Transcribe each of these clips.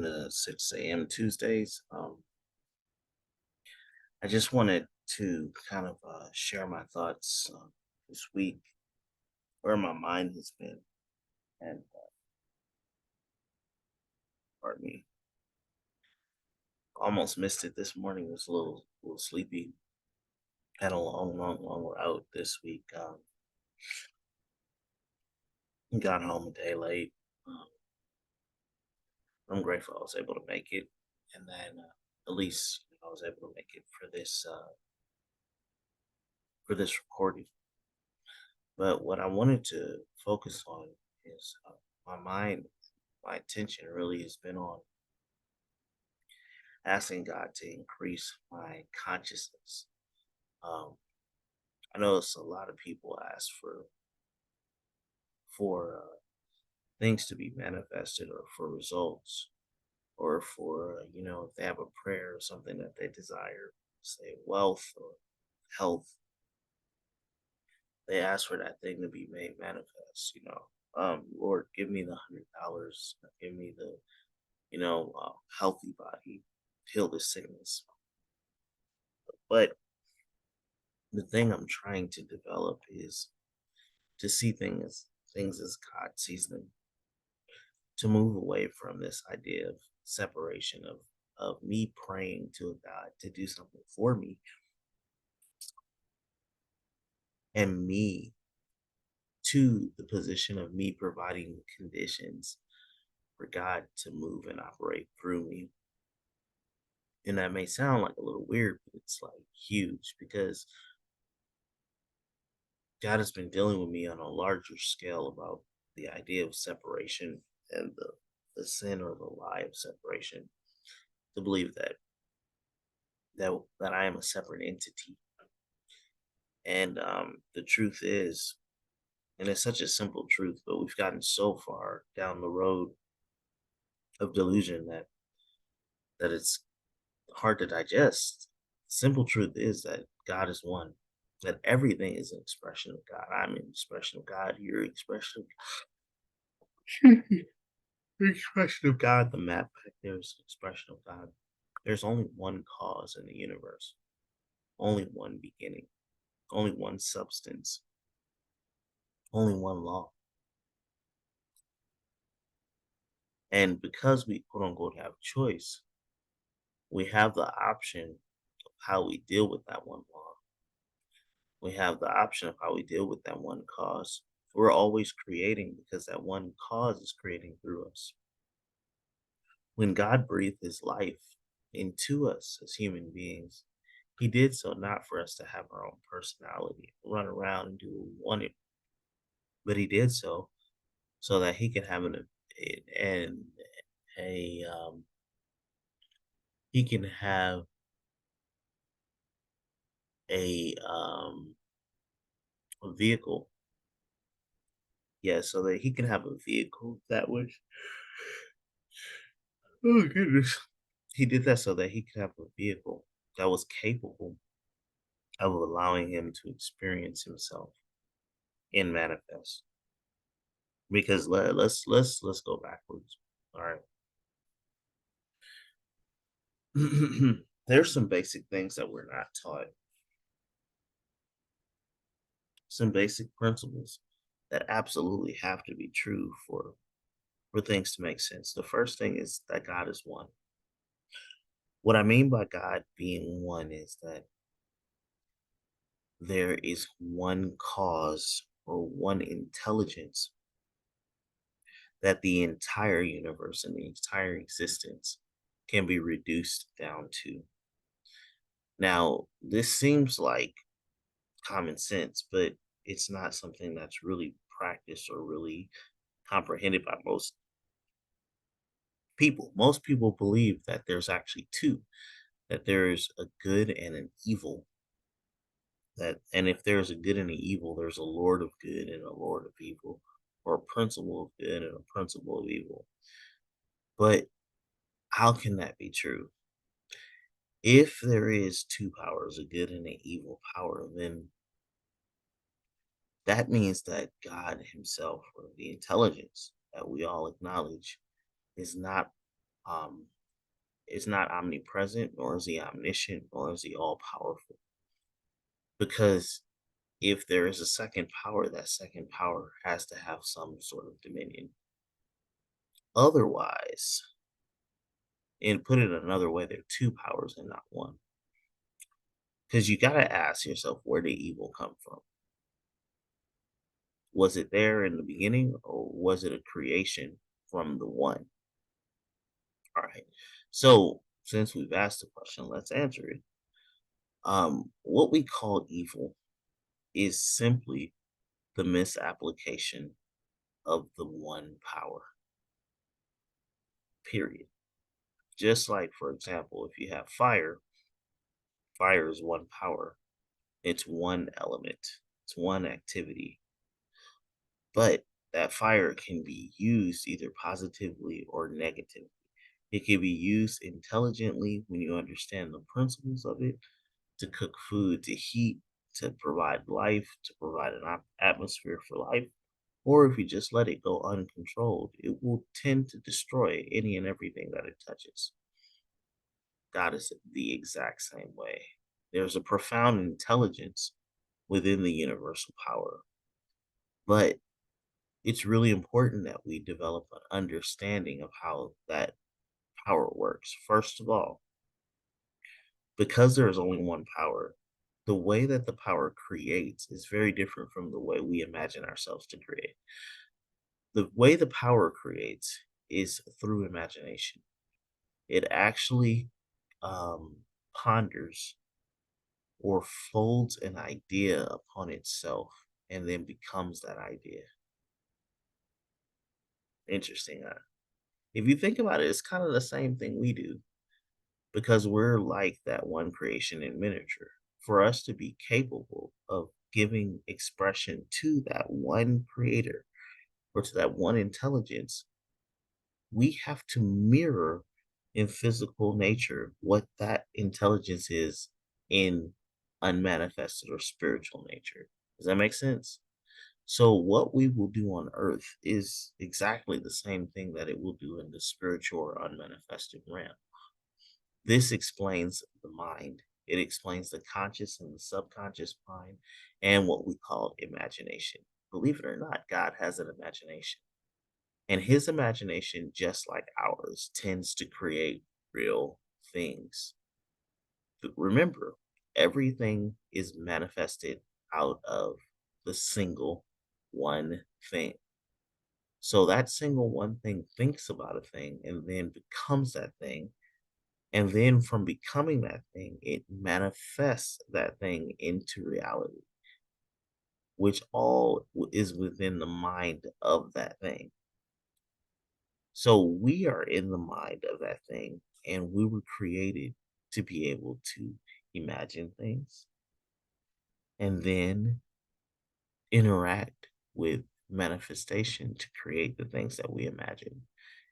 welcome to 6 a.m. Tuesdays. I just wanted to kind of share my thoughts this week, where my mind has been, and pardon me, almost missed it this morning. Was a little sleepy. Had a long route this week. Got home a day late. Um, I'm grateful I was able to make it, and then at least I was able to make it for this recording. But what I wanted to focus on is my mind, my attention really has been on asking God to increase my consciousness. Um, I know it's a lot of people ask for things to be manifested, or for results, or for if they have a prayer or something that they desire, say wealth or health, they ask for that thing to be made manifest. Lord, give me the $100, give me the healthy body, heal the sickness. But the thing I'm trying to develop is to see things as God sees them, to move away from this idea of separation of me praying to a God to do something for me, and me to the position of me providing the conditions for God to move and operate through me. And that may sound like a little weird, but it's like huge, because God has been dealing with me on a larger scale about the idea of separation, and the sin or the lie of separation, to believe that I am a separate entity. And the truth is, and it's such a simple truth, but we've gotten so far down the road of delusion that it's hard to digest. Simple truth is that God is one, that everything is an expression of God. I'm an expression of God. You're an expression of God. The map back there is an expression of God. There's only one cause in the universe, only one beginning, only one substance, only one law. And because we quote unquote have choice, we have the option of how we deal with that one law. We have the option of how we deal with that one cause. We're always creating, because that one cause is creating through us. When God breathed his life into us as human beings, he did so not for us to have our own personality, run around and do what we wanted, but he did so that he could have an a he can have a a vehicle. Yeah, so that he can have a vehicle that was, oh goodness. He did that so that he could have a vehicle that was capable of allowing him to experience himself in manifest. Because let's go backwards. All right. There's some basic things that we're not taught, some basic principles that absolutely have to be true for things to make sense. The first thing is that God is one. What I mean by God being one is that there is one cause or one intelligence that the entire universe and the entire existence can be reduced down to. Now, this seems like common sense, but it's not something that's really practiced or really comprehended by most people. Most people believe that there's actually two, that there's a good and an evil. And if there's a good and an evil, there's a Lord of good and a Lord of evil, or a principle of good and a principle of evil. But how can that be true? If there is two powers, a good and an evil power, then that means that God himself, or the intelligence that we all acknowledge, is not Um, it's not omnipresent, nor is he omniscient, nor is he all powerful. Because if there is a second power, that second power has to have some sort of dominion. Otherwise, and put it another way, there are two powers and not one. Because you got to ask yourself, where did evil come from? Was it there in the beginning, or was it a creation from the one? All right. So, since we've asked the question, let's answer it. What we call evil is simply the misapplication of the one power, period. Just like, for example, if you have fire, fire is one power, it's one element, it's one activity, but that fire can be used either positively or negatively. It can be used intelligently when you understand the principles of it to cook food, to heat, to provide life, to provide an atmosphere for life. Or if you just let it go uncontrolled, it will tend to destroy any and everything that it touches. God is the exact same way. There's a profound intelligence within the universal power, but it's really important that we develop an understanding of how that power works. First of all, because there is only one power, the way that the power creates is very different from the way we imagine ourselves to create. The way the power creates is through imagination. It actually ponders or folds an idea upon itself and then becomes that idea. Interesting, huh? If you think about it, it's kind of the same thing we do because we're like that one creation in miniature. For us to be capable of giving expression to that one creator or to that one intelligence, we have to mirror in physical nature what that intelligence is in unmanifested or spiritual nature. Does that make sense? So, what we will do on earth is exactly the same thing that it will do in the spiritual or unmanifested realm. This explains the mind. It explains the conscious and the subconscious mind and what we call imagination. Believe it or not, God has an imagination. And his imagination, just like ours, tends to create real things. But remember, everything is manifested out of the single one thing. So that single one thing thinks about a thing and then becomes that thing. And then from becoming that thing, it manifests that thing into reality, which all is within the mind of that thing. So we are in the mind of that thing, and we were created to be able to imagine things and then interact with manifestation to create the things that we imagine.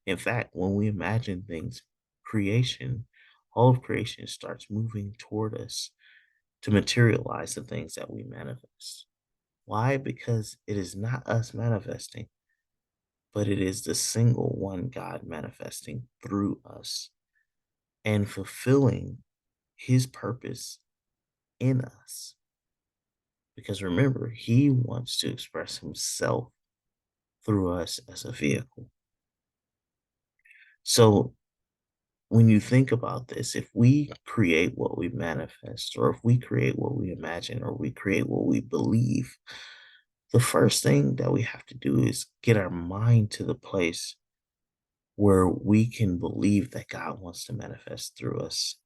In fact, when we imagine things, creation, all of creation starts moving toward us to materialize the things that we manifest. Why? Because it is not us manifesting, but it is the single one God manifesting through us and fulfilling his purpose in us. Because remember, he wants to express himself through us as a vehicle. So when you think about this, if we create what we manifest, or if we create what we imagine, or we create what we believe, the first thing that we have to do is get our mind to the place where we can believe that God wants to manifest through us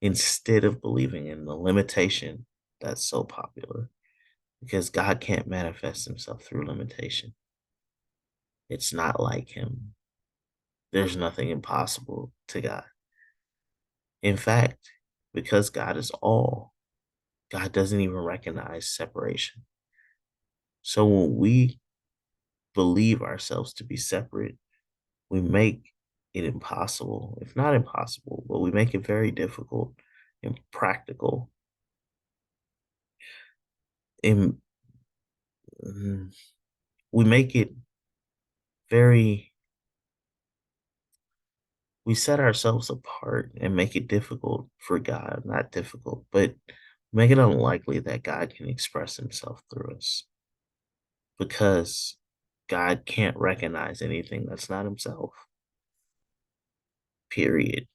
instead of believing in the limitation that's so popular because God can't manifest himself through limitation. It's not like him. There's nothing impossible to God. In fact, because God is all, God doesn't even recognize separation. So when we believe ourselves to be separate, we make it impossible, if not impossible, but we make it very difficult and practical. And mm, we make it very, we set ourselves apart and make it difficult for God, not difficult, but make it unlikely that God can express himself through us because God can't recognize anything that's not himself. Period.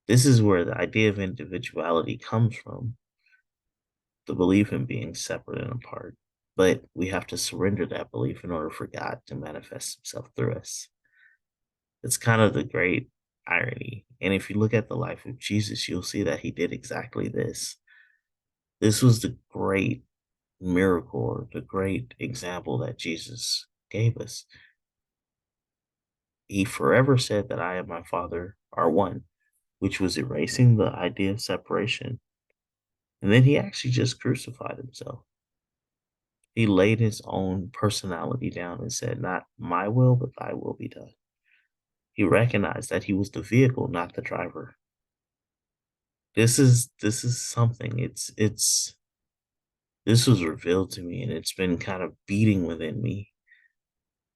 This is where the idea of individuality comes from, the belief in being separate and apart. But we have to surrender that belief in order for God to manifest himself through us. It's kind of the great irony. And if you look at the life of Jesus, you'll see that he did exactly this. This was the great miracle or the great example that Jesus gave us. He forever said that I and my Father are one, which was erasing the idea of separation. And then he actually just crucified himself. He laid his own personality down and said, not my will, but thy will be done. He recognized that he was the vehicle, not the driver. This is something. This was revealed to me and it's been kind of beating within me.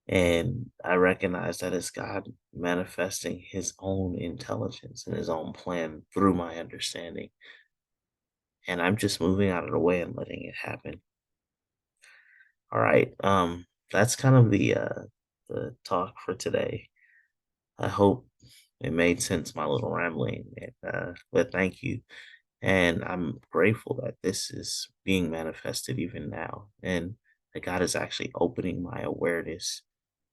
And I recognize that it's God manifesting his own intelligence and his own plan through my understanding. And I'm just moving out of the way and letting it happen. All right. That's kind of the talk for today. I hope it made sense, my little rambling. But thank you. And I'm grateful that this is being manifested even now. And that God is actually opening my awareness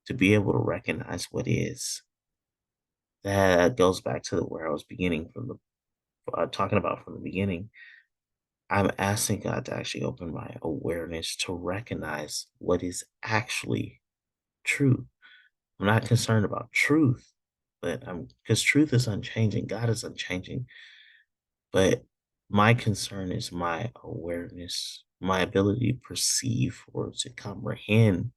to be able to recognize what is. That goes back to where I was beginning from the talking about from the beginning. I'm asking God to actually open my awareness to recognize what is actually true. I'm not concerned about truth, but I'm because truth is unchanging. God is unchanging. But my concern is my awareness, my ability to perceive or to comprehend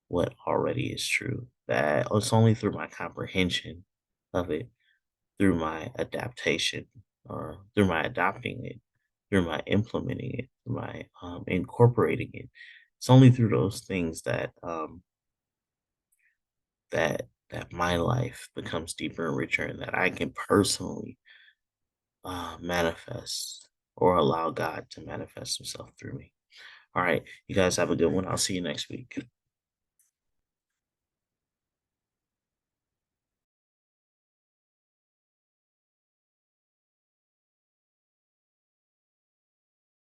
what already is true. That it's only through my comprehension of it, through my adaptation, or through my adopting it, through my implementing it, through my incorporating it. It's only through those things that that my life becomes deeper and richer, and that I can personally manifest or allow God to manifest himself through me. All right. You guys have a good one. I'll see you next week.